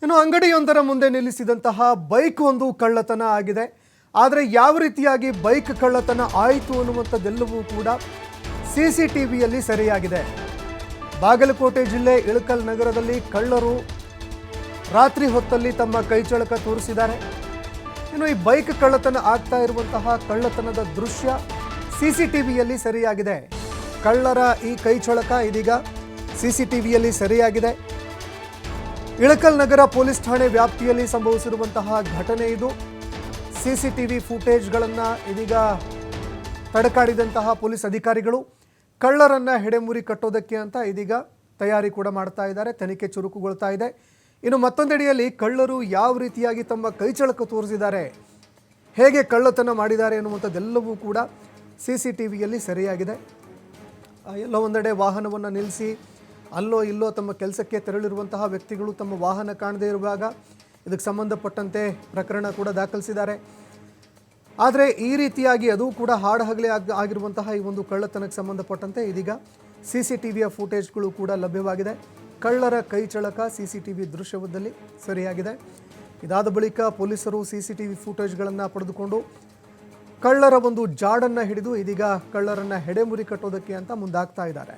ಇನ್ನು ಅಂಗಡಿಯೊಂದರ ಮುಂದೆ ನಿಲ್ಲಿಸಿದಂತಹ ಬೈಕ್ ಒಂದು ಕಳ್ಳತನ ಆಗಿದೆ. ಆದರೆ ಯಾವ ರೀತಿಯಾಗಿ ಬೈಕ್ ಕಳ್ಳತನ ಆಯಿತು ಅನ್ನುವಂಥದ್ದೆಲ್ಲವೂ ಕೂಡ ಸಿಸಿಟಿವಿಯಲ್ಲಿ ಸೆರೆಯಾಗಿದೆ. ಬಾಗಲಕೋಟೆ ಜಿಲ್ಲೆ ಇಳಕಲ್ ನಗರದಲ್ಲಿ ಕಳ್ಳರು ರಾತ್ರಿ ಹೊತ್ತಲ್ಲಿ ತಮ್ಮ ಕೈಚಳಕ ತೋರಿಸಿದ್ದಾರೆ. ಇನ್ನು ಈ ಬೈಕ್ ಕಳ್ಳತನ ಆಗ್ತಾ ಇರುವಂತಹ ಕಳ್ಳತನದ ದೃಶ್ಯ ಸಿಸಿಟಿವಿಯಲ್ಲಿ ಸೆರೆಯಾಗಿದೆ. ಕಳ್ಳರ ಈ ಕೈಚಳಕ ಇದೀಗ ಸಿಸಿಟಿವಿಯಲ್ಲಿ ಸೆರೆಯಾಗಿದೆ. ಇಳಕಲ್ ನಗರ ಪೊಲೀಸ್ ಠಾಣೆ ವ್ಯಾಪ್ತಿಯಲ್ಲಿ ಸಂಭವಿಸಿರುವಂತಹ ಘಟನೆ ಇದು. ಸಿಸಿಟಿವಿ ಫುಟೇಜ್ಗಳನ್ನು ಇದೀಗ ತಡಕಾಡಿದಂತಹ ಪೊಲೀಸ್ ಅಧಿಕಾರಿಗಳು ಕಳ್ಳರನ್ನ ಹೆಡೆಮುರಿ ಕಟ್ಟೋದಕ್ಕೆ ಅಂತ ಇದೀಗ ತಯಾರಿ ಕೂಡ ಮಾಡ್ತಾ ಇದ್ದಾರೆ. ತನಿಖೆ ಚುರುಕುಗೊಳ್ತಾ ಇದೆ. ಇನ್ನು ಮತ್ತೊಂದೆಡೆಯಲ್ಲಿ ಕಳ್ಳರು ಯಾವ ರೀತಿಯಾಗಿ ತಮ್ಮ ಕೈಚಳಕ ತೋರಿಸಿದ್ದಾರೆ, ಹೇಗೆ ಕಳ್ಳತನ ಮಾಡಿದ್ದಾರೆ ಎನ್ನುವಂಥದ್ದೆಲ್ಲವೂ ಕೂಡ ಸಿಸಿಟಿವಿಯಲ್ಲಿ ಸೆರೆಯಾಗಿದೆ. ಎಲ್ಲೋ ಒಂದೆಡೆ ವಾಹನವನ್ನು ನಿಲ್ಲಿಸಿ ಅಲ್ಲೋ ಇಲ್ಲೋ ತಮ್ಮ ಕೆಲಸಕ್ಕೆ ತೆರಳಿರುವಂತಹ ವ್ಯಕ್ತಿಗಳು ತಮ್ಮ ವಾಹನ ಕಾಣದೇ ಇರುವಾಗ ಇದಕ್ಕೆ ಸಂಬಂಧಪಟ್ಟಂತೆ ಪ್ರಕರಣ ಕೂಡ ದಾಖಲಿಸಿದ್ದಾರೆ. ಆದರೆ ಈ ರೀತಿಯಾಗಿ ಅದು ಕೂಡ ಹಾಡಹಗಲೇ ಆಗಿರುವಂತಹ ಈ ಒಂದು ಕಳ್ಳತನಕ್ಕೆ ಸಂಬಂಧಪಟ್ಟಂತೆ ಇದೀಗ ಸಿಸಿಟಿವಿಯ ಫುಟೇಜ್ಗಳು ಕೂಡ ಲಭ್ಯವಾಗಿದೆ. ಕಳ್ಳರ ಕೈಚಳಕ ಸಿಸಿಟಿವಿ ದೃಶ್ಯದಲ್ಲಿ ಸೆರೆಯಾಗಿದೆ. ಇದಾದ ಬಳಿಕ ಪೊಲೀಸರು ಸಿಸಿಟಿವಿ ಫುಟೇಜ್ಗಳನ್ನು ಪಡೆದುಕೊಂಡು ಕಳ್ಳರ ಒಂದು ಜಾಡನ್ನು ಹಿಡಿದು ಇದೀಗ ಕಳ್ಳರನ್ನ ಹೆಡೆಮುರಿ ಕಟ್ಟೋದಕ್ಕೆ ಅಂತ ಮುಂದಾಗ್ತಾ ಇದ್ದಾರೆ.